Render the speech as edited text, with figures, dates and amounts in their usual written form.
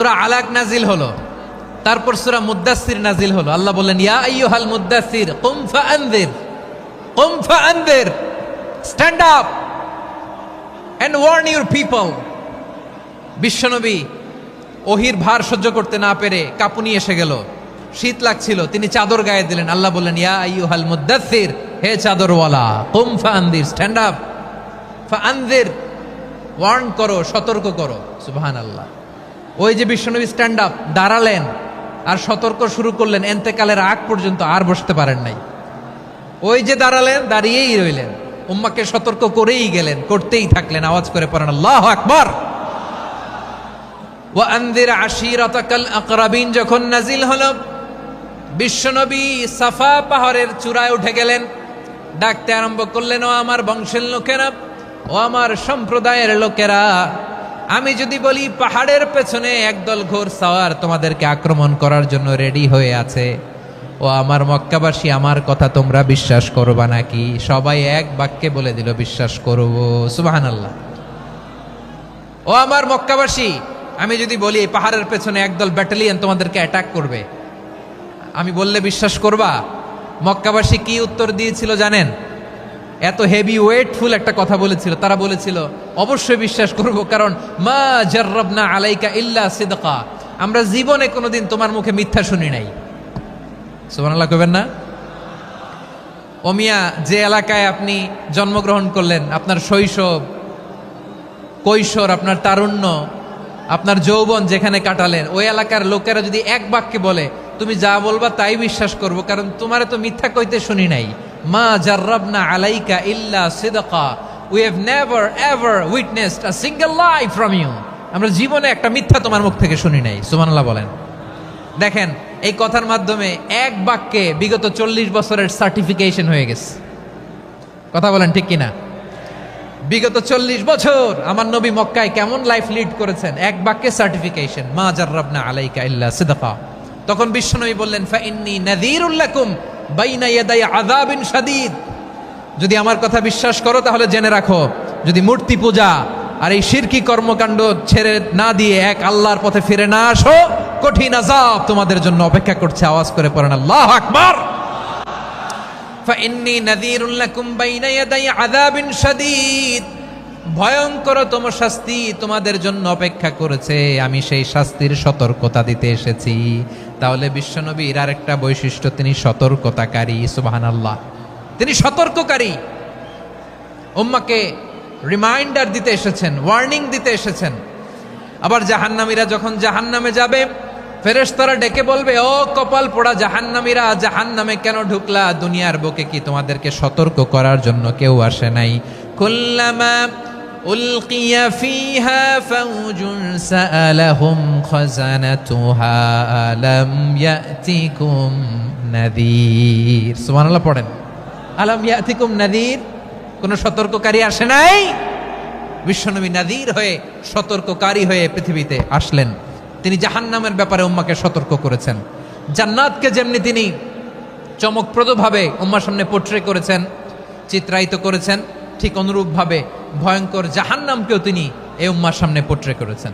সূরা আলাক নাজিল হলো, তারপর সূরা মুদ্দাসসির নাজিল হলো। আল্লাহ বললেন, ইয়া আইয়ুহাল মুদ্দাসসির কুম ফাআনযির, stand up and warn your people. বিশ্বনবী ওহির ভার সহ্য করতে না পেরে কাঁপুনি এসে গেল, শীত লাগছিল, তিনি চাদর গায়ে দিলেন। আল্লাহ বললেন, ইয়া আইয়ুহাল মুদ্দাসসির, হে চাদরওয়ালা, কুম ফাআনযির, স্ট্যান্ড আপ, ফাআনযির, ওয়ার্ন করো, সতর্ক করো। সুবহানাল্লাহ। ওই যে বিশ্বনবী স্ট্যান্ড আপ, দাঁড়ালেন আর সতর্ক শুরু করলেন, এন্তেকালের আগ পর্যন্ত আর বসতে পারেন নাই। ওই যে দাঁড়ালেন, দাঁড়িয়েই রইলেন, উম্মাকে সতর্ক করেই গেলেন, করতেই থাকলেন। আওয়াজ করে পড়েন আল্লাহু আকবার। ওয়া আনযির আশীরাতাকাল আকরাবিন যখন নাজিল হলো, বিশ্বনবী সাফা পাহাড়ের চূড়ায় উঠে গেলেন, ডাকতে আরম্ভ করলেন, ও আমার বংশের লোকেরা, ও আমার সম্প্রদায়ের লোকেরা, আমি যদি বলি পাহাড়ের পেছনে একদল ঘোড়সাওয়ার তোমাদেরকে আক্রমণ করার জন্য রেডি হয়ে আছে, ও আমার মক্কাবাসী, আমার কথা তোমরা বিশ্বাস করবা নাকি? সবাই এক বাক্যে বলে দিল, বিশ্বাস করব। সুবহানাল্লাহ। ও আমার মক্কাবাসী, আমি যদি বলি এই পাহাড়ের পেছনে একদল ব্যাটালিয়ন তোমাদেরকে অ্যাটাক করবে, আমি বললে বিশ্বাস করবা? মক্কাবাসী কি উত্তর দিয়েছিল জানেন? এত হেভি ওয়েটফুল একটা কথা বলেছিল। তারা বলেছিল, অবশ্যই বিশ্বাস করব, কারণ মা জাররাবনা আলাইকা ইল্লা সিদকা, আমরা জীবনে কোনোদিন তোমার মুখে মিথ্যা শুনি নাই। সুবহানাল্লাহ কইবেন না? ও মিয়া, যে এলাকায় আপনি জন্মগ্রহণ করলেন, আপনার শৈশব, কৈশোর, আপনার তারুণ্য, আপনার যৌবন যেখানে কাটালেন, ওই এলাকার লোকেরা যদি এক বাক্যে বলে তুমি যা বলবা তাই বিশ্বাস করব, কারণ তোমারে তো মিথ্যা কইতে শুনি নাই। মা জাররাবনা আলাইকা ইল্লা সিদকা, we have never ever witnessed a single lie from you, আমরা জীবনে একটা মিথ্যা তোমার মুখ থেকে শুনি নাই। সুবহানাল্লাহ বলেন। দেখেন, এই কথার মাধ্যমে এক বাক্যে বিগত 40 বছরের সার্টিফিকেশন হয়ে গেছে। কথা বলেন ঠিক কিনা? বিগত 40 বছর আমার নবী মক্কায় কেমন লাইফ লিড করেছেন, এক বাক্যে সার্টিফিকেশন, মা জাররাবনা আলাইকা ইল্লা সিদকা। তখন বিশ্বনবী বললেন, ফাইন্নী নাযীরুল লাকুম বাইনা ইয়াদাই আযাবিন শাদীদ, যদি আমার কথা বিশ্বাস করো তাহলে জেনে রাখো, যদি মূর্তি পূজা আর এই শিরকি কর্মকাণ্ড ছেড়ে না দিয়ে এক আল্লাহর পথে ফিরে না আসো, কঠিন আযাব তোমাদের জন্য অপেক্ষা করছে। আওয়াজ করে পড়েন আল্লাহু আকবার। ফাইন্নী নাযীরুল লাকুম বাইনা ইয়াদাই আযাবিন শাদীদ, ভয়ঙ্করতম শাস্তি তোমাদের জন্য অপেক্ষা করেছে, আমি সেই শাস্তির সতর্কতা দিতে এসেছি। তাহলে বিশ্বনবীর আরেকটা বৈশিষ্ট্য, তিনি সতর্কতাকারী। সুবহানাল্লাহ, তিনি সতর্ককারী। উম্মাকে রিমাইন্ডার দিতে এসেছেন, ওয়ার্নিং দিতে এসেছেন। আবার জাহান্নামীরা যখন জাহান্নামে যাবে, ফেরেশতারা ডেকে বলবে, ও কপাল পোড়া জাহান্নামীরা, জাহান্নামে কেন ঢুকলা? দুনিয়ার বুকে কি তোমাদেরকে সতর্ক করার জন্য কেউ আসে নাই? কুল্লামা উলকিয়া ফিহা ফাউজুন সাআলাহুম খাযানাতুহা আলাম ইয়াতিকুম নাযীর। সুবহানাল্লাহ পড়েন, আলাম ইয়াতিকুম নাযীর, কোন সতর্ককারী আসে নাই? বিশ্বনবী নাযীর হয়ে, সতর্ককারী হয়ে পৃথিবীতে আসলেন। তিনি জাহান্নামের ব্যাপারে উম্মাকে সতর্ক করেছেন। জান্নাতকে যেমনি তিনি চমকপ্রদভাবে উম্মার সামনে পোট্রে করেছেন, চিত্রায়িত করেছেন, ঠিক অনুরূপভাবে ভয়ঙ্কর জাহান্নামকেও তিনি এই উম্মার সামনে পোট্রে করেছেন।